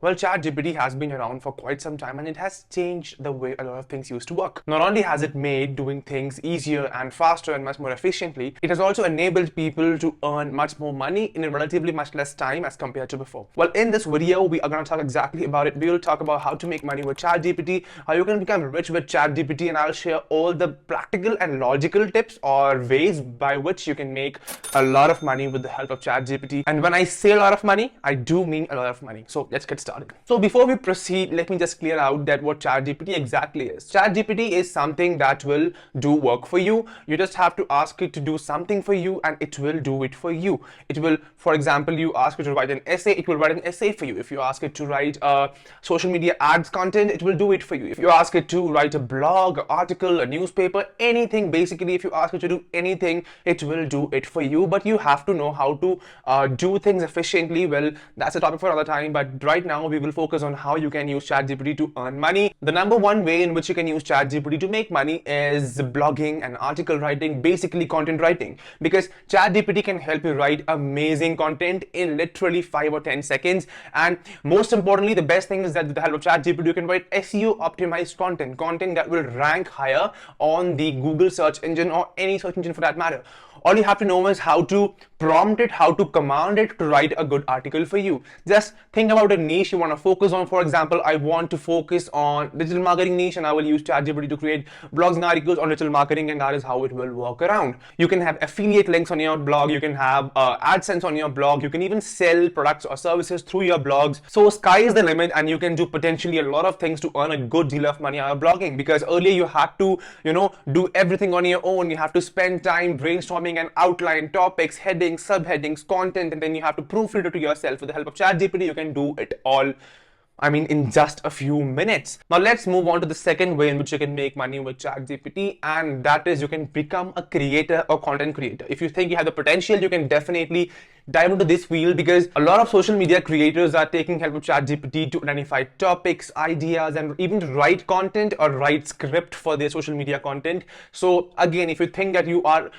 Well, ChatGPT has been around for quite some time and it has changed the way a lot of things used to work. Not only has it made doing things easier and faster and much more efficiently, it has also enabled people to earn much more money in a relatively much less time as compared to before. Well, in this video, we are going to talk exactly about it. We will talk about how to make money with ChatGPT, how you can become rich with ChatGPT, and I'll share all the practical and logical tips or ways by which you can make a lot of money with the help of ChatGPT. And when I say a lot of money, I do mean a lot of money. So let's get started. So before we proceed, let me just clear out that what ChatGPT exactly is. ChatGPT is something that will do work for you. You just have to ask it to do something for you and it will do it for you. It will, for example, you ask it to write an essay, it will write an essay for you. If you ask it to write social media ads content, it will do it for you. If you ask it to write a blog, article, a newspaper, anything, basically if you ask it to do anything, it will do it for you. But you have to know how to do things efficiently. Well, that's a topic for another time, but right now we will focus on how you can use ChatGPT to earn money. The number one way in which you can use ChatGPT to make money is blogging and article writing, basically content writing, because ChatGPT can help you write amazing content in literally 5 or 10 seconds. And most importantly, the best thing is that with the help of ChatGPT, you can write SEO optimized content that will rank higher on the Google search engine or any search engine for that matter. All you have to know is how to prompt it, how to command it to write a good article for you. Just think about a niche you want to focus on. For example, I want to focus on digital marketing niche and I will use ChatGPT to create blogs and articles on digital marketing, and that is how it will work around. You can have affiliate links on your blog, you can have AdSense on your blog, you can even sell products or services through your blogs. So sky is the limit and you can do potentially a lot of things to earn a good deal of money out of blogging, because earlier you had to, do everything on your own. You have to spend time brainstorming and outline topics, headings, subheadings, content, and then you have to proofread it to yourself. With the help of ChatGPT, you can do it all, in just a few minutes. Now let's move on to the second way in which you can make money with ChatGPT, and that is you can become a creator or content creator. If you think you have the potential, you can definitely dive into this field, because a lot of social media creators are taking help of ChatGPT to identify topics, ideas, and even to write content or write script for their social media content. So again, if you think that you are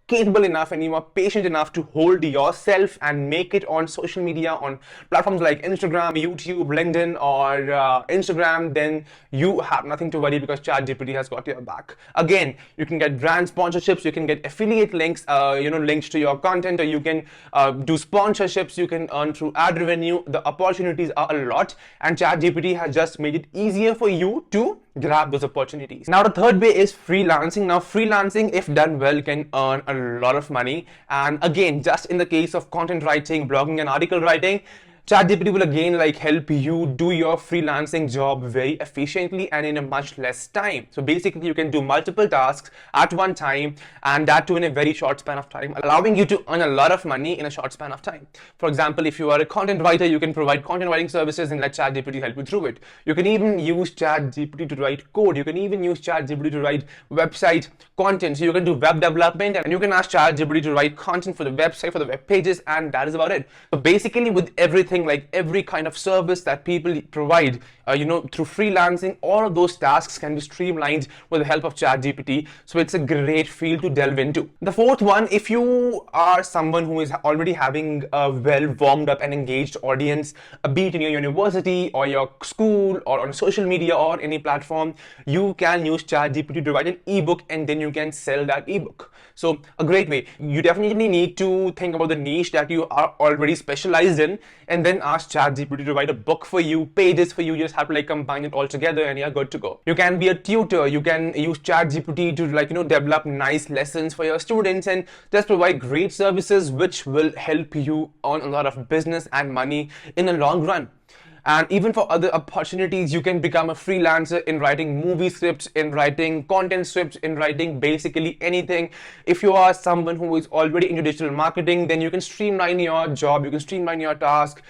capable enough and you are patient enough to hold yourself and make it on social media, on platforms like Instagram, YouTube, LinkedIn, or Instagram, then you have nothing to worry, because ChatGPT has got your back. Again, you can get brand sponsorships, you can get affiliate links, links to your content, or you can do sponsorships, you can earn through ad revenue. The opportunities are a lot, and ChatGPT has just made it easier for you to grab those opportunities. Now the third way is freelancing. Now freelancing, if done well, can earn a lot of money. And again, just in the case of content writing, blogging, and article writing, ChatGPT will again help you do your freelancing job very efficiently and in a much less time. So basically you can do multiple tasks at one time, and that too in a very short span of time, allowing you to earn a lot of money in a short span of time. For example, if you are a content writer, you can provide content writing services and let ChatGPT help you through it. You can even use ChatGPT to write code. You can even use ChatGPT to write website content. So you can do web development and you can ask ChatGPT to write content for the website, for the web pages, and that is about it. So basically with everything, like every kind of service that people provide, through freelancing, all of those tasks can be streamlined with the help of ChatGPT. So it's a great field to delve into. The fourth one, if you are someone who is already having a well warmed up and engaged audience, be it in your university or your school or on social media or any platform, you can use ChatGPT to write an ebook and then you can sell that ebook. So a great way. You definitely need to think about the niche that you are already specialized in, and then ask ChatGPT to write a book for you, pages for you. You just have to combine it all together and you're good to go. You can be a tutor. You can use ChatGPT to develop nice lessons for your students and just provide great services which will help you earn a lot of business and money in the long run. And even for other opportunities, you can become a freelancer in writing movie scripts, in writing content scripts, in writing basically anything. If you are someone who is already into digital marketing, then you can streamline your job, you can streamline your task,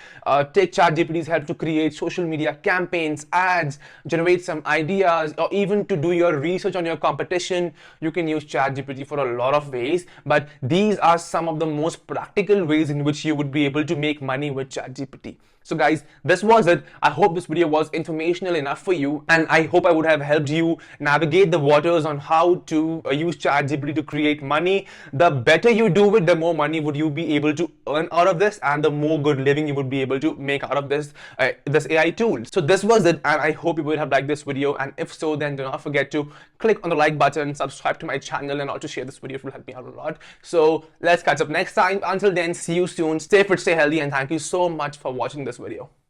take ChatGPT's help to create social media campaigns, ads, generate some ideas, or even to do your research on your competition. You can use ChatGPT for a lot of ways, but these are some of the most practical ways in which you would be able to make money with ChatGPT. So guys, this was it. I hope this video was informational enough for you, and I hope I would have helped you navigate the waters on how to use ChatGPT to create money. The better you do it, the more money would you be able to earn out of this, and the more good living you would be able to make out of this this AI tool. So this was it, and I hope you would have liked this video, and if so, then do not forget to click on the like button, subscribe to my channel, and also share this video. It will help me out a lot. So let's catch up next time. Until then, see you soon. Stay fit, stay healthy, and thank you so much for watching this video.